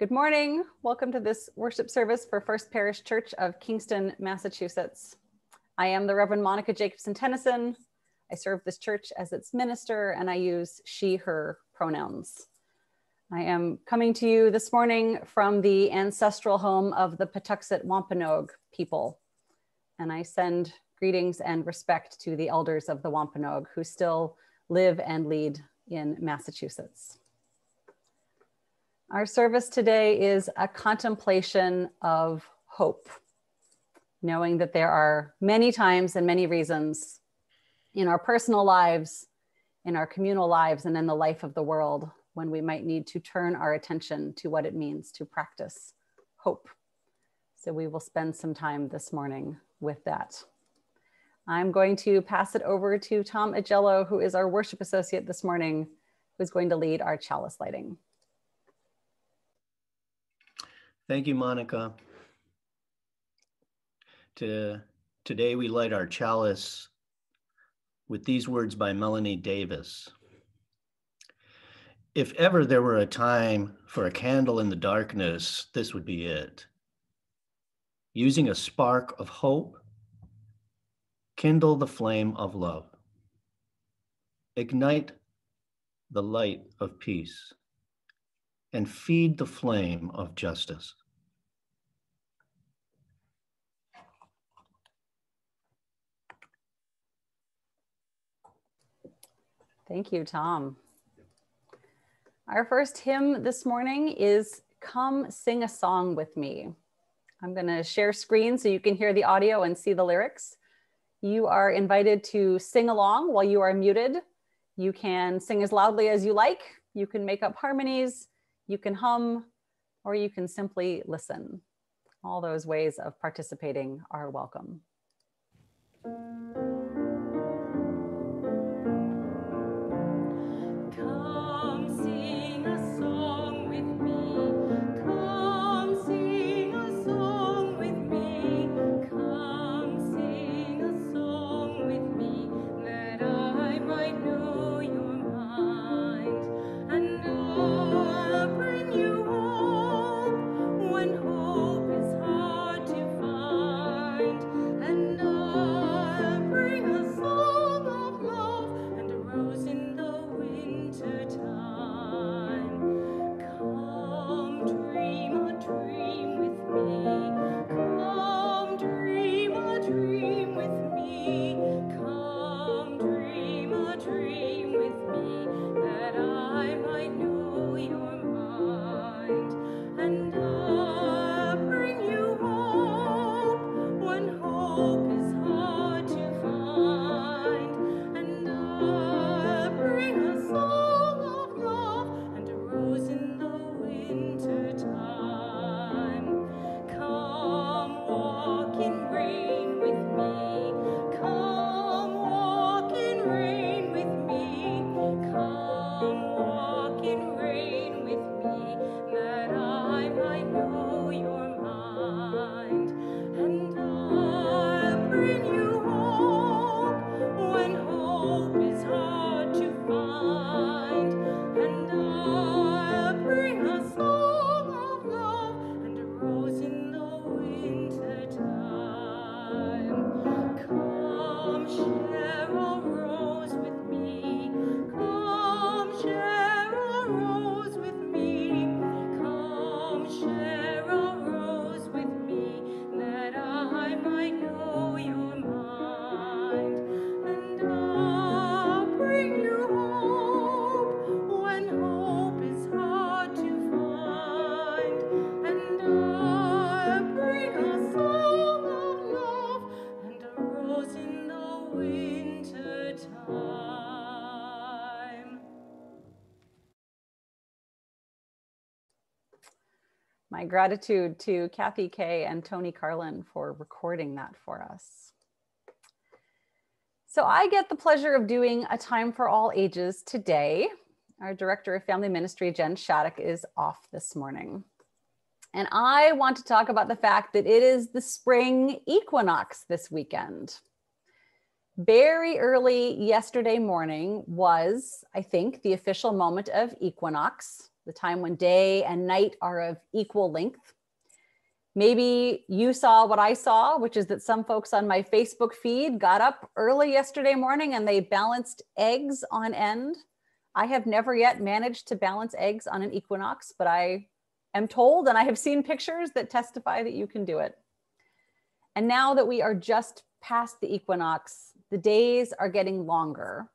Good morning. Welcome to this worship service for First Parish Church of Kingston, Massachusetts. I am the Reverend Monica Jacobson Tennyson. I serve this church as its minister, and I use she, her pronouns. I am coming to you this morning from the ancestral home of the Patuxet Wampanoag people, and I send greetings and respect to the elders of the Wampanoag who still live and lead in Massachusetts. Our service today is a contemplation of hope, knowing that there are many times and many reasons in our personal lives, in our communal lives, and in the life of the world when we might need to turn our attention to what it means to practice hope. So we will spend some time this morning with that. I'm going to pass it over to Tom Agello, who is our worship associate this morning, who's going to lead our chalice lighting. Thank you, Monica. Today we light our chalice with these words by Melanie Davis. If ever there were a time for a candle in the darkness, this would be it. Using a spark of hope, kindle the flame of love. Ignite the light of peace and feed the flame of justice. Thank you, Tom. Our first hymn this morning is Come Sing a Song with Me. I'm going to share screen so you can hear the audio and see the lyrics. You are invited to sing along while you are muted. You can sing as loudly as you like. You can make up harmonies, you can hum, or you can simply listen. All those ways of participating are welcome. My gratitude to Kathy Kay and Tony Carlin for recording that for us. So I get the pleasure of doing a Time for All Ages today. Our Director of Family Ministry, Jen Shattuck, is off this morning. And I want to talk about the fact that it is the spring equinox this weekend. Very early yesterday morning was, I think, the official moment of equinox. the time when day and night are of equal length. Maybe you saw what I saw, which is that some folks on my Facebook feed got up early yesterday morning and they balanced eggs on end. I have never yet managed to balance eggs on an equinox, but I am told, and I have seen pictures that testify that you can do it. And now that we are just past the equinox, the days are getting longer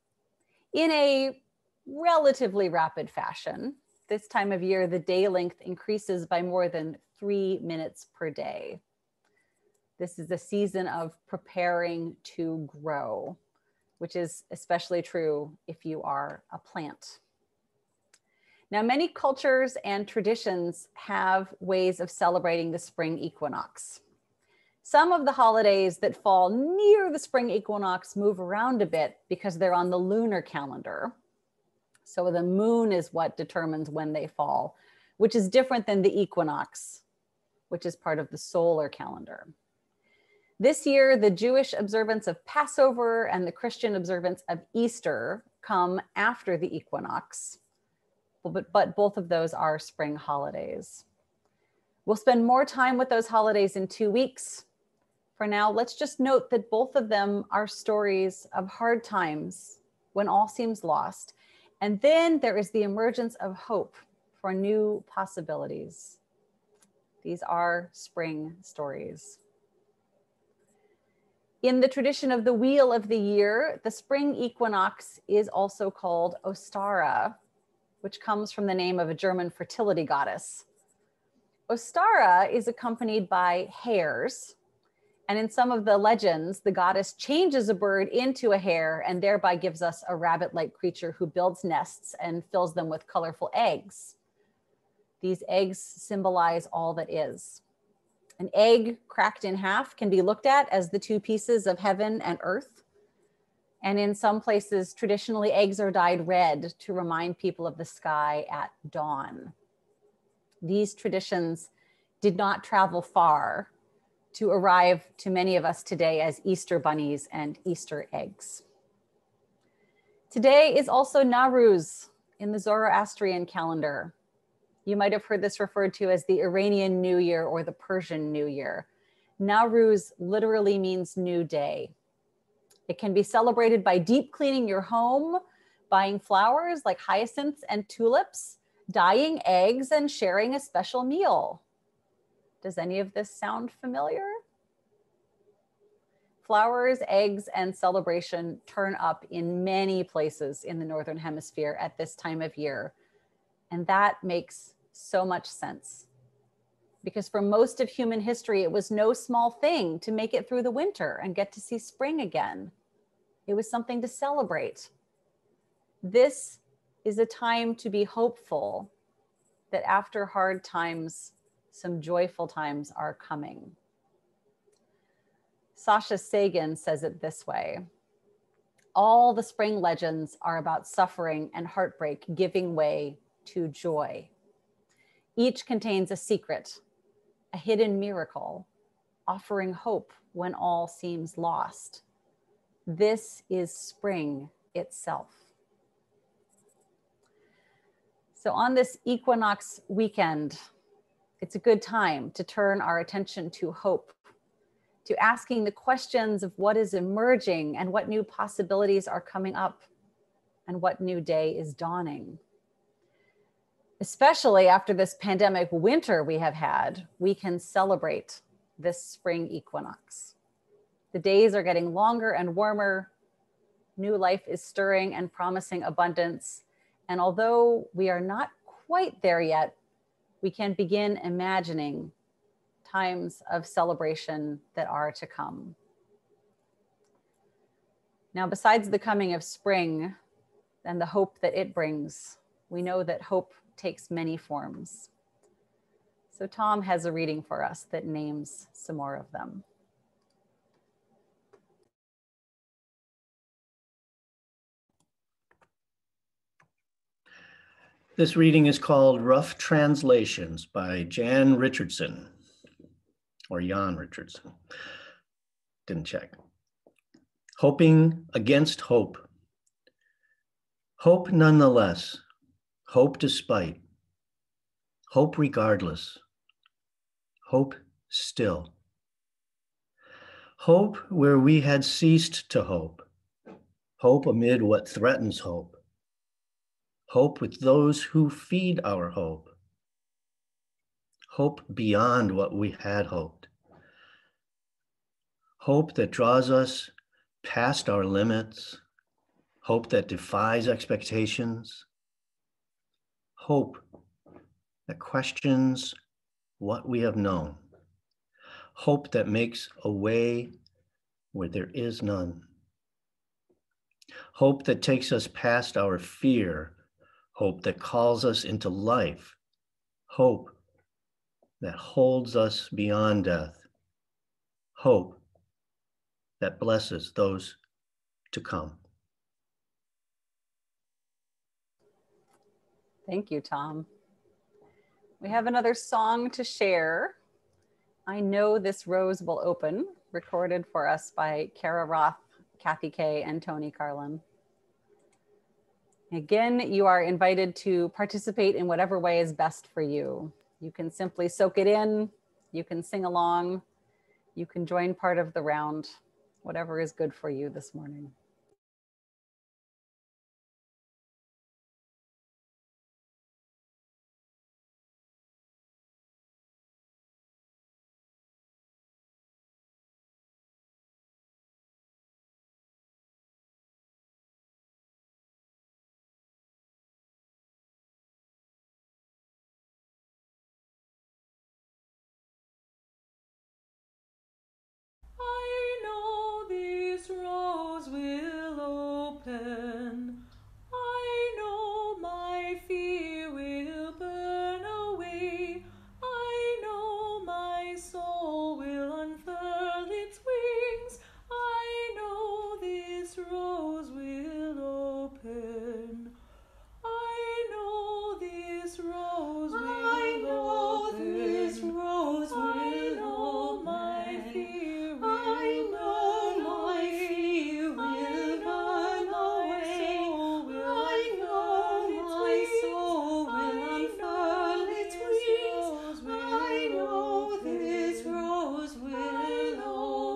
in a relatively rapid fashion. This time of year, the day length increases by more than 3 minutes per day. This is a season of preparing to grow, which is especially true if you are a plant. Now, many cultures and traditions have ways of celebrating the spring equinox. Some of the holidays that fall near the spring equinox move around a bit because they're on the lunar calendar. So the moon is what determines when they fall, which is different than the equinox, which is part of the solar calendar. This year, the Jewish observance of Passover and the Christian observance of Easter come after the equinox, but both of those are spring holidays. We'll spend more time with those holidays in 2 weeks. For now, let's just note that both of them are stories of hard times when all seems lost. And then there is the emergence of hope for new possibilities. These are spring stories. In the tradition of the wheel of the year, the spring equinox is also called Ostara, which comes from the name of a German fertility goddess. Ostara is accompanied by hares. And in some of the legends, the goddess changes a bird into a hare and thereby gives us a rabbit-like creature who builds nests and fills them with colorful eggs. These eggs symbolize all that is. An egg cracked in half can be looked at as the two pieces of heaven and earth. And in some places, traditionally, eggs are dyed red to remind people of the sky at dawn. These traditions did not travel far to arrive to many of us today as Easter bunnies and Easter eggs. Today is also Nowruz in the Zoroastrian calendar. You might have heard this referred to as the Iranian New Year or the Persian New Year. Nowruz literally means new day. It can be celebrated by deep cleaning your home, buying flowers like hyacinths and tulips, dyeing eggs, and sharing a special meal. Does any of this sound familiar? Flowers, eggs, and celebration turn up in many places in the Northern Hemisphere at this time of year. And that makes so much sense. Because for most of human history, it was no small thing to make it through the winter and get to see spring again. It was something to celebrate. This is a time to be hopeful that after hard times, some joyful times are coming. Sasha Sagan says it this way: all the spring legends are about suffering and heartbreak giving way to joy. Each contains a secret, a hidden miracle, offering hope when all seems lost. This is spring itself. So on this equinox weekend, it's a good time to turn our attention to hope, to asking the questions of what is emerging and what new possibilities are coming up and what new day is dawning. Especially after this pandemic winter we have had, we can celebrate this spring equinox. The days are getting longer and warmer. New life is stirring and promising abundance. And although we are not quite there yet, we can begin imagining times of celebration that are to come. Now, besides the coming of spring and the hope that it brings, we know that hope takes many forms. So Tom has a reading for us that names some more of them. This reading is called Rough Translations by Jan Richardson, or Jan Richardson. Didn't check. Hoping against hope. Hope nonetheless. Hope despite. Hope regardless. Hope still. Hope where we had ceased to hope. Hope amid what threatens hope. Hope with those who feed our hope. Hope beyond what we had hoped. Hope that draws us past our limits. Hope that defies expectations. Hope that questions what we have known. Hope that makes a way where there is none. Hope that takes us past our fear. Hope that calls us into life. Hope that holds us beyond death. Hope that blesses those to come. Thank you, Tom. We have another song to share. I Know This Rose Will Open, recorded for us by Kara Roth, Kathy Kay, and Tony Carlin. Again, you are invited to participate in whatever way is best for you. You can simply soak it in, you can sing along, you can join part of the round, whatever is good for you this morning. I know this rose will open. I know my fear will burn away. I know my soul will unfurl its wings. I know this rose will open. I know this rose will open. I know this rose will open. My fear will I know my fear will burn away. I know my soul will unfurl its wings. I know this rose will open.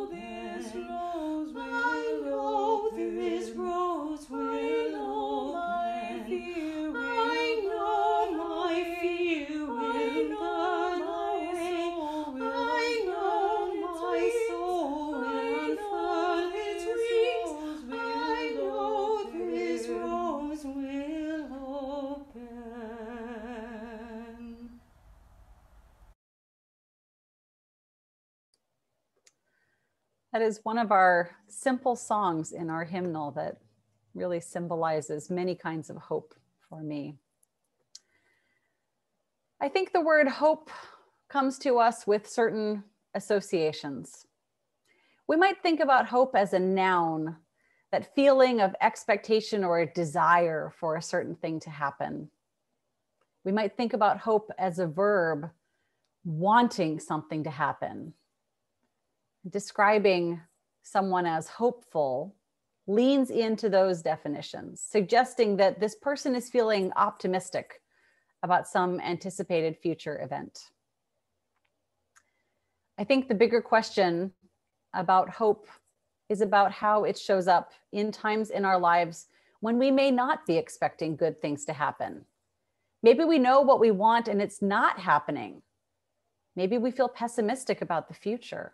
I know this rose will open. My fear will I know my fear will burn away. I know my soul will unfurl its wings. I know this rose will open. That is one of our simple songs in our hymnal that really symbolizes many kinds of hope for me. I think the word hope comes to us with certain associations. We might think about hope as a noun, that feeling of expectation or a desire for a certain thing to happen. We might think about hope as a verb, wanting something to happen. Describing someone as hopeful leans into those definitions, suggesting that this person is feeling optimistic about some anticipated future event. I think the bigger question about hope is about how it shows up in times in our lives when we may not be expecting good things to happen. Maybe we know what we want and it's not happening. Maybe we feel pessimistic about the future.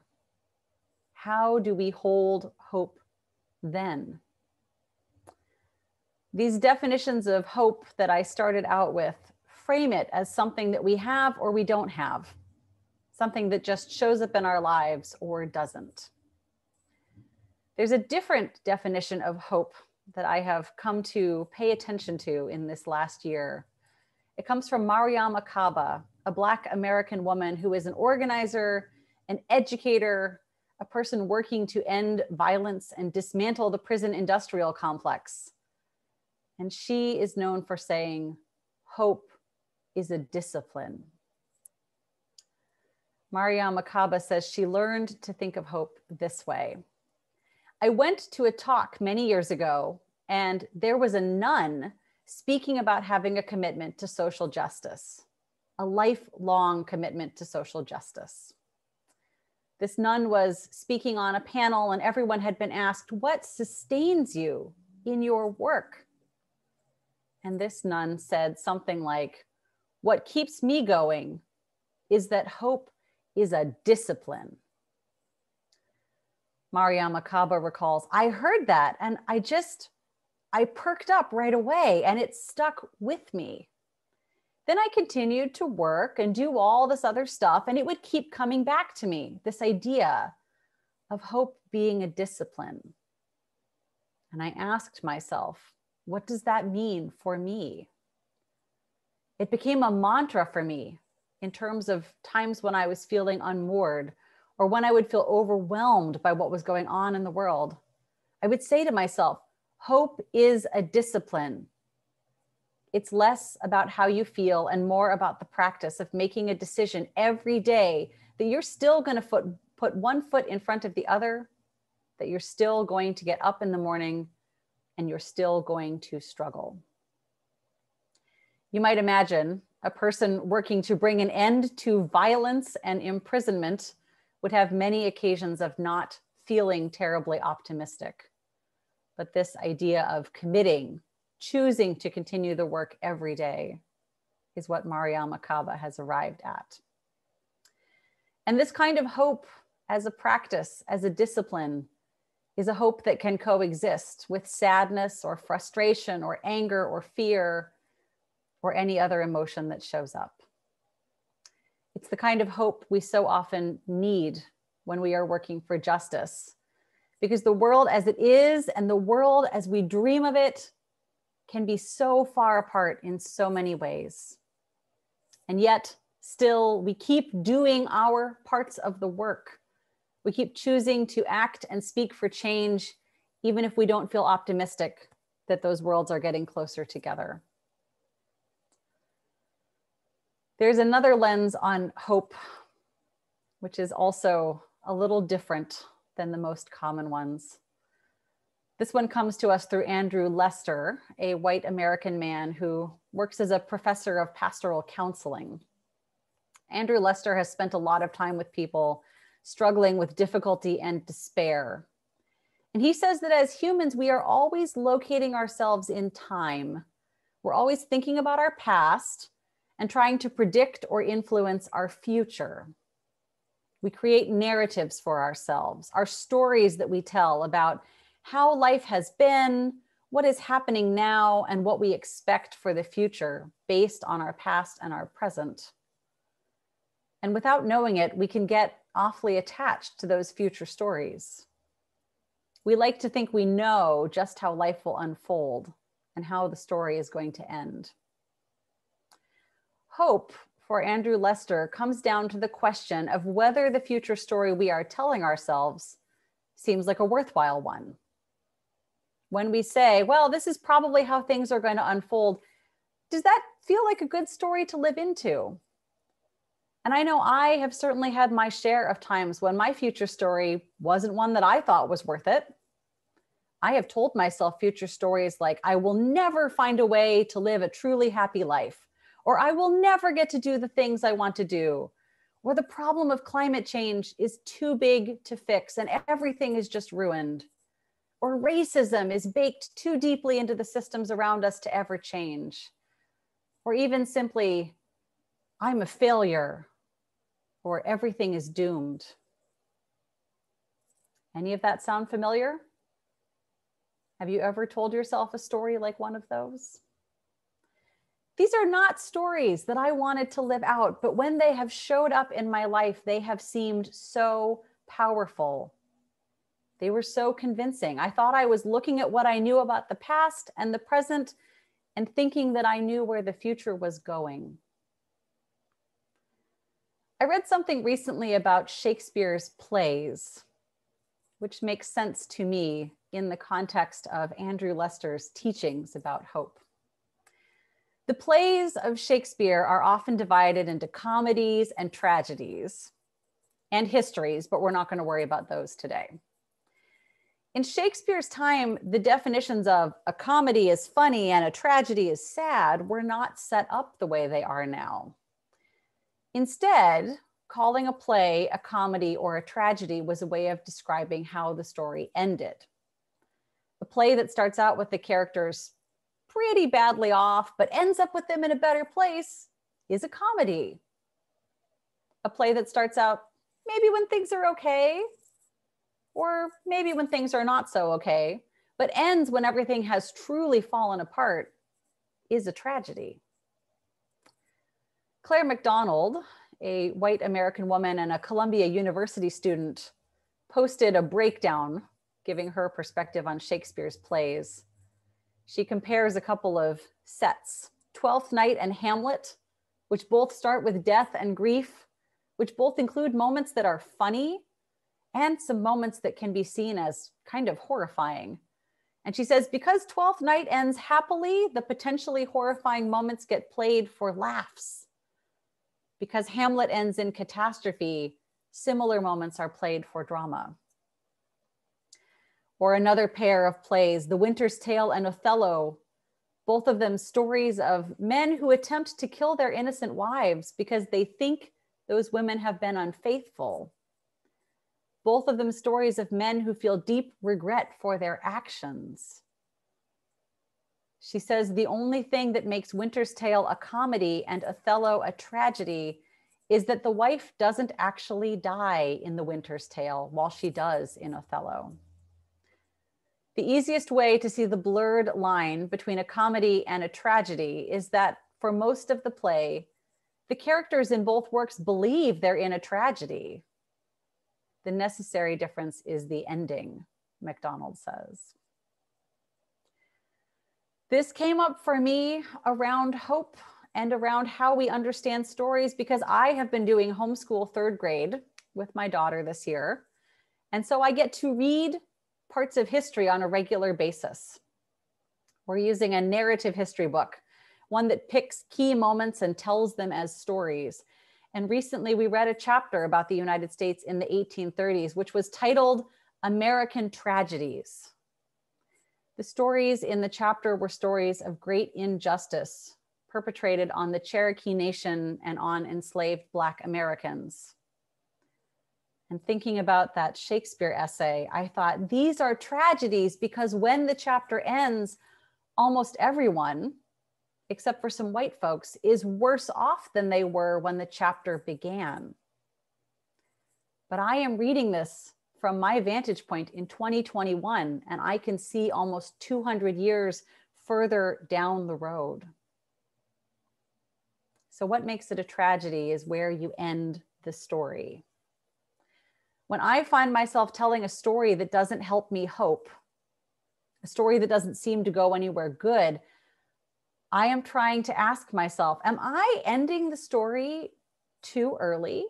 How do we hold hope then? These definitions of hope that I started out with frame it as something that we have or we don't have, something that just shows up in our lives or doesn't. There's a different definition of hope that I have come to pay attention to in this last year. It comes from Mariama Kaba, a Black American woman who is an organizer, an educator, a person working to end violence and dismantle the prison industrial complex. And she is known for saying, hope is a discipline. Mariama Kaba says she learned to think of hope this way. I went to a talk many years ago, and there was a nun speaking about having a commitment to social justice. a lifelong commitment to social justice. This nun was speaking on a panel and everyone had been asked, what sustains you in your work? And this nun said something like, what keeps me going is that hope is a discipline. Mariama Kaba recalls, I heard that and I perked up right away and it stuck with me. Then I continued to work and do all this other stuff, and it would keep coming back to me, this idea of hope being a discipline. And I asked myself, what does that mean for me? It became a mantra for me in terms of times when I was feeling unmoored or when I would feel overwhelmed by what was going on in the world. I would say to myself, hope is a discipline. It's less about how you feel and more about the practice of making a decision every day that you're still going to put one foot in front of the other, that you're still going to get up in the morning and you're still going to struggle. You might imagine a person working to bring an end to violence and imprisonment would have many occasions of not feeling terribly optimistic. But this idea of committing, choosing to continue the work every day is what Mariama Kaba has arrived at. And this kind of hope as a practice, as a discipline, is a hope that can coexist with sadness or frustration or anger or fear or any other emotion that shows up. It's the kind of hope we so often need when we are working for justice, because the world as it is and the world as we dream of it can be so far apart in so many ways. And yet still we keep doing our parts of the work. We keep choosing to act and speak for change, even if we don't feel optimistic that those worlds are getting closer together. There's another lens on hope, which is also a little different than the most common ones. This one comes to us through Andrew Lester, a white American man who works as a professor of pastoral counseling. Andrew Lester has spent a lot of time with people struggling with difficulty and despair. And he says that as humans, we are always locating ourselves in time. We're always thinking about our past and trying to predict or influence our future. We create narratives for ourselves, our stories that we tell about how life has been, what is happening now, and what we expect for the future based on our past and our present. And without knowing it, we can get awfully attached to those future stories. We like to think we know just how life will unfold and how the story is going to end. Hope, for Andrew Lester, comes down to the question of whether the future story we are telling ourselves seems like a worthwhile one. When we say, well, this is probably how things are going to unfold, does that feel like a good story to live into? And I know I have certainly had my share of times when my future story wasn't one that I thought was worth it. I have told myself future stories like, I will never find a way to live a truly happy life, or I will never get to do the things I want to do, or the problem of climate change is too big to fix and everything is just ruined, or racism is baked too deeply into the systems around us to ever change, or even simply, I'm a failure, or everything is doomed. Any of that sound familiar? Have you ever told yourself a story like one of those? These are not stories that I wanted to live out, but when they have showed up in my life, they have seemed so powerful. They were so convincing. I thought I was looking at what I knew about the past and the present and thinking that I knew where the future was going. I read something recently about Shakespeare's plays, which makes sense to me in the context of Andrew Lester's teachings about hope. The plays of Shakespeare are often divided into comedies and tragedies and histories, but we're not going to worry about those today. In Shakespeare's time, the definitions of a comedy is funny and a tragedy is sad were not set up the way they are now. Instead, calling a play a comedy or a tragedy was a way of describing how the story ended. A play that starts out with the characters pretty badly off, but ends up with them in a better place is a comedy. A play that starts out maybe when things are okay, or maybe when things are not so okay, but ends when everything has truly fallen apart is a tragedy. Claire McDonald, a white American woman and a Columbia University student, posted a breakdown giving her perspective on Shakespeare's plays. She compares a couple of sets, Twelfth Night and Hamlet, which both start with death and grief, which both include moments that are funny and some moments that can be seen as kind of horrifying. And she says, because Twelfth Night ends happily, the potentially horrifying moments get played for laughs. Because Hamlet ends in catastrophe, similar moments are played for drama. Or another pair of plays, The Winter's Tale and Othello, both of them stories of men who attempt to kill their innocent wives because they think those women have been unfaithful. Both of them stories of men who feel deep regret for their actions. She says the only thing that makes Winter's Tale a comedy and Othello a tragedy is that the wife doesn't actually die in The Winter's Tale while she does in Othello. The easiest way to see the blurred line between a comedy and a tragedy is that for most of the play, the characters in both works believe they're in a tragedy. The necessary difference is the ending, McDonald says. This came up for me around hope and around how we understand stories because I have been doing homeschool third grade with my daughter this year. And so I get to read parts of history on a regular basis. We're using a narrative history book, one that picks key moments and tells them as stories. And recently we read a chapter about the United States in the 1830s, which was titled American Tragedies. The stories in the chapter were stories of great injustice perpetrated on the Cherokee Nation and on enslaved Black Americans. And thinking about that Shakespeare essay, I thought these are tragedies because when the chapter ends, almost everyone, except for some white folks, is worse off than they were when the chapter began. But I am reading this from my vantage point in 2021, and I can see almost 200 years further down the road. So what makes it a tragedy is where you end the story. When I find myself telling a story that doesn't help me hope, a story that doesn't seem to go anywhere good, I am trying to ask myself, am I ending the story too early?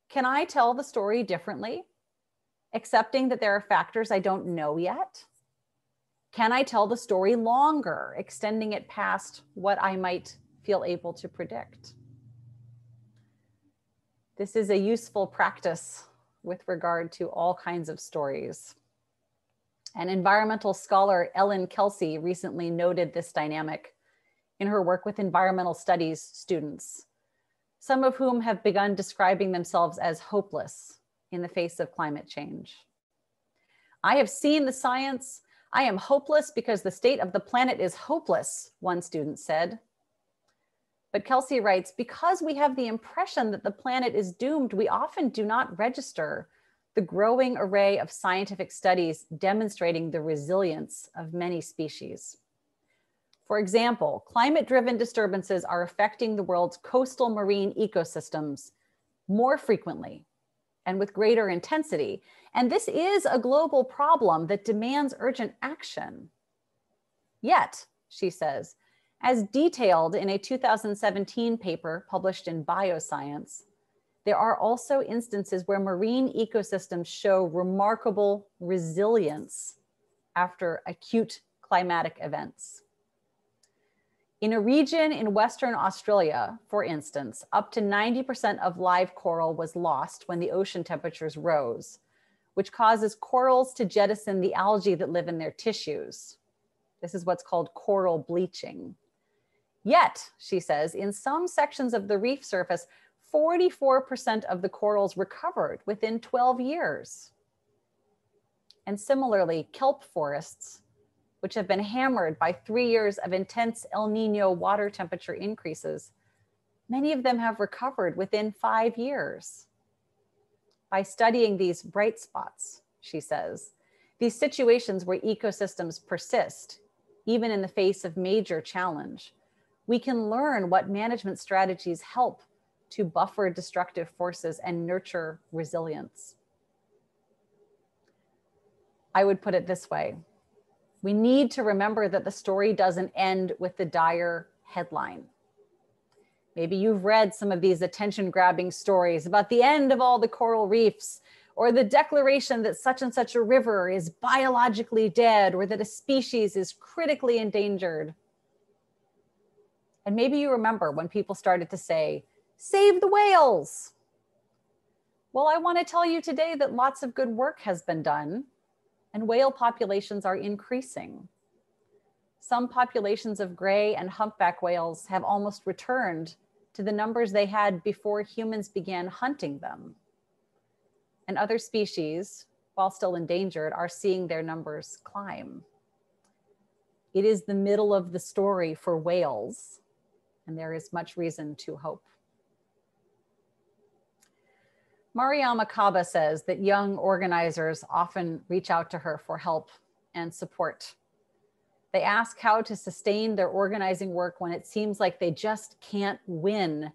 Can I tell the story differently, accepting that there are factors I don't know yet? Can I tell the story longer, extending it past what I might feel able to predict? This is a useful practice with regard to all kinds of stories. And environmental scholar Ellen Kelsey recently noted this dynamic in her work with environmental studies students, some of whom have begun describing themselves as hopeless in the face of climate change. I have seen the science. I am hopeless because the state of the planet is hopeless, one student said. But Kelsey writes, because we have the impression that the planet is doomed, we often do not register the growing array of scientific studies demonstrating the resilience of many species. For example, climate-driven disturbances are affecting the world's coastal marine ecosystems more frequently and with greater intensity. And this is a global problem that demands urgent action. Yet, she says, as detailed in a 2017 paper published in Bioscience, there are also instances where marine ecosystems show remarkable resilience after acute climatic events. In a region in Western Australia, for instance, up to 90% of live coral was lost when the ocean temperatures rose, which causes corals to jettison the algae that live in their tissues. This is what's called coral bleaching. Yet, she says, in some sections of the reef surface, 44% of the corals recovered within 12 years. And similarly, kelp forests, which have been hammered by 3 years of intense El Nino water temperature increases, many of them have recovered within 5 years. By studying these bright spots, she says, these situations where ecosystems persist, even in the face of major challenge, we can learn what management strategies help to buffer destructive forces and nurture resilience. I would put it this way. We need to remember that the story doesn't end with the dire headline. Maybe you've read some of these attention-grabbing stories about the end of all the coral reefs, or the declaration that such and such a river is biologically dead, or that a species is critically endangered. And maybe you remember when people started to say, "Save the whales." Well, I want to tell you today that lots of good work has been done, and whale populations are increasing. Some populations of gray and humpback whales have almost returned to the numbers they had before humans began hunting them. And other species, while still endangered, are seeing their numbers climb. It is the middle of the story for whales, and there is much reason to hope. Mariama Kaba says that young organizers often reach out to her for help and support. They ask how to sustain their organizing work when it seems like they just can't win.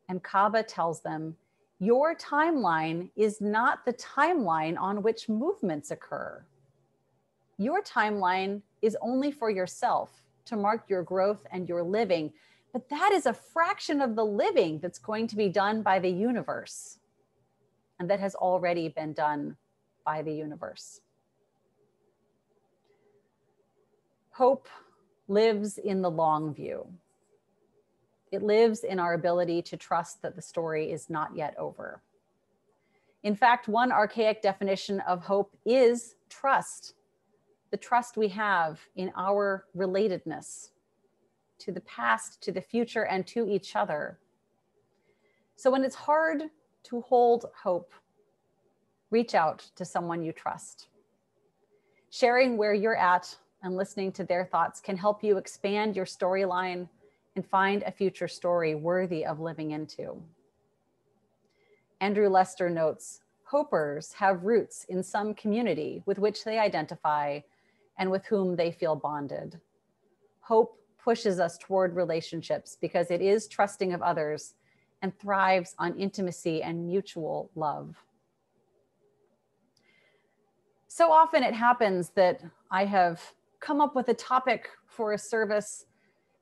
And Kaba tells them, your timeline is not the timeline on which movements occur. Your timeline is only for yourself to mark your growth and your living, but that is a fraction of the living that's going to be done by the universe, and that has already been done by the universe. Hope lives in the long view. It lives in our ability to trust that the story is not yet over. In fact, one archaic definition of hope is trust, the trust we have in our relatedness to the past, to the future, and to each other. So when it's hard to hold hope, reach out to someone you trust. Sharing where you're at and listening to their thoughts can help you expand your storyline and find a future story worthy of living into. Andrew Lester notes, hopers have roots in some community with which they identify and with whom they feel bonded. Hope pushes us toward relationships because it is trusting of others and thrives on intimacy and mutual love. So often it happens that I have come up with a topic for a service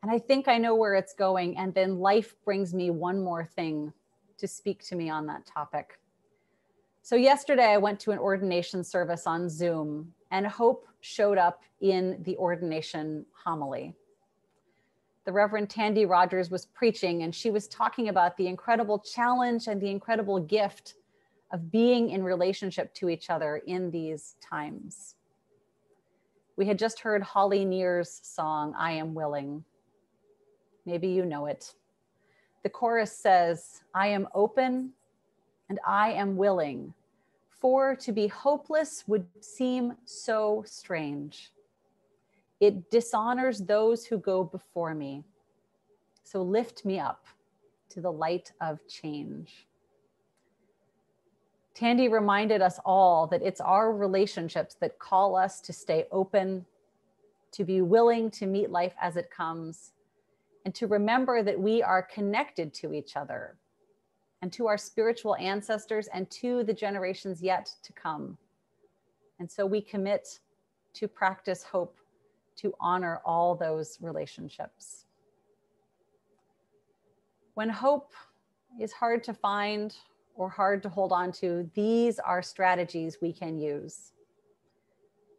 and I think I know where it's going, and then life brings me one more thing to speak to me on that topic. So yesterday I went to an ordination service on Zoom, and hope showed up in the ordination homily. The Reverend Tandy Rogers was preaching, and she was talking about the incredible challenge and the incredible gift of being in relationship to each other in these times. We had just heard Holly Near's song, I Am Willing. Maybe you know it. The chorus says, I am open and I am willing, for to be hopeless would seem so strange. It dishonors those who go before me. So lift me up to the light of change. Tandy reminded us all that it's our relationships that call us to stay open, to be willing to meet life as it comes, and to remember that we are connected to each other and to our spiritual ancestors and to the generations yet to come. And so we commit to practice hope, to honor all those relationships. When hope is hard to find or hard to hold on to, these are strategies we can use.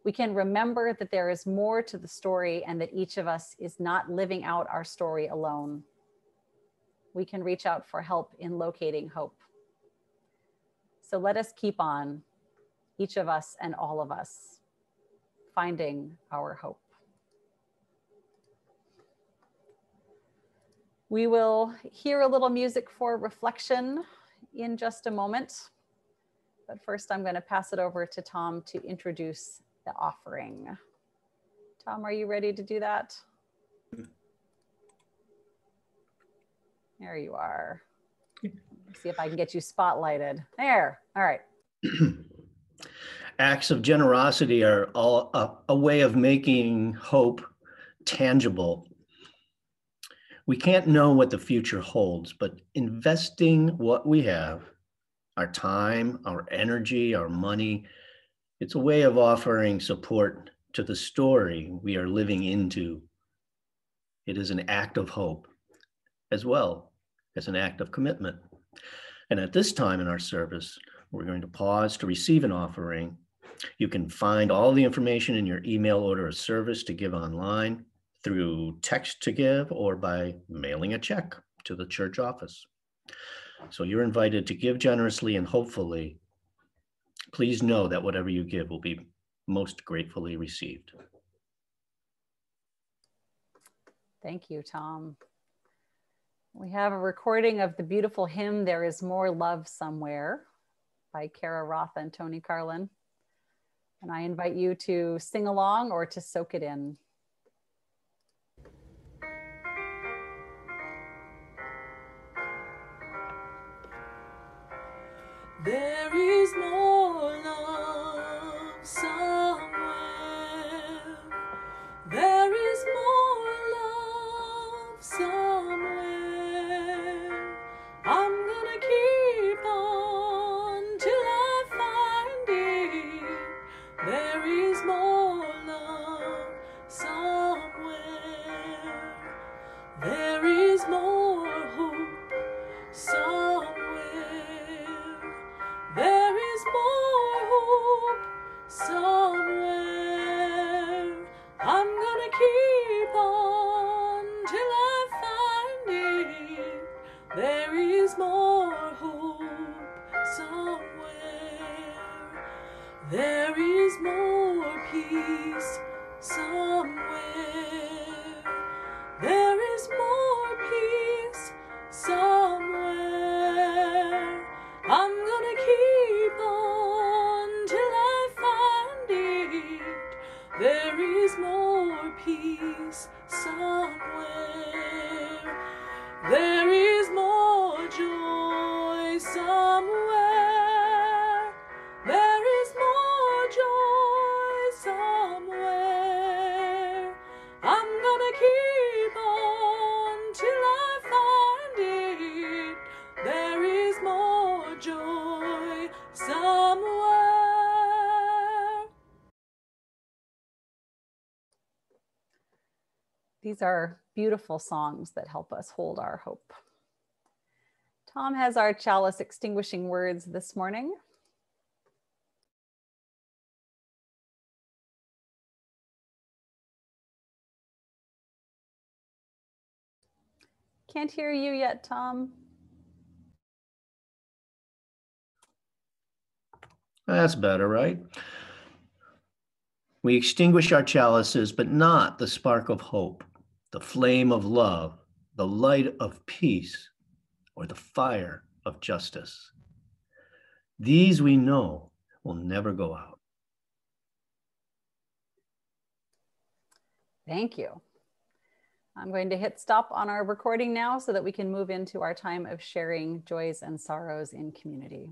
We can remember that there is more to the story and that each of us is not living out our story alone. We can reach out for help in locating hope. So let us keep on, each of us and all of us, finding our hope. We will hear a little music for reflection in just a moment. But first, I'm going to pass it over to Tom to introduce the offering. Tom, are you ready to do that? There you are. Let's see if I can get you spotlighted. There. All right. Acts of generosity are a way of making hope tangible. We can't know what the future holds, but investing what we have, our time, our energy, our money, it's a way of offering support to the story we are living into. It is an act of hope as well as an act of commitment. And at this time in our service, we're going to pause to receive an offering. You can find all the information in your email order of service to give online, through text to give, or by mailing a check to the church office. So you're invited to give generously, and hopefully, please know that whatever you give will be most gratefully received. Thank you, Tom. We have a recording of the beautiful hymn, There Is More Love Somewhere, by Kara Roth and Tony Carlin. And I invite you to sing along or to soak it in. There is more love somewhere. There is more love somewhere. I'm gonna keep on till I find it. There is more love somewhere. There is more hope somewhere. There is more hope somewhere. I'm gonna keep on till I find it. There is more hope somewhere. There is more peace somewhere. There is more peace somewhere. I'm gonna keep on till I find it. There is more peace somewhere. There is more joy somewhere. There is more joy somewhere. I'm gonna keep on till I find it. There is more joy somewhere. These are beautiful songs that help us hold our hope. Tom has our chalice extinguishing words this morning. Can't hear you yet, Tom. That's better, right? We extinguish our chalices, but not the spark of hope, the flame of love, the light of peace, or the fire of justice. These we know will never go out. Thank you. I'm going to hit stop on our recording now so that we can move into our time of sharing joys and sorrows in community.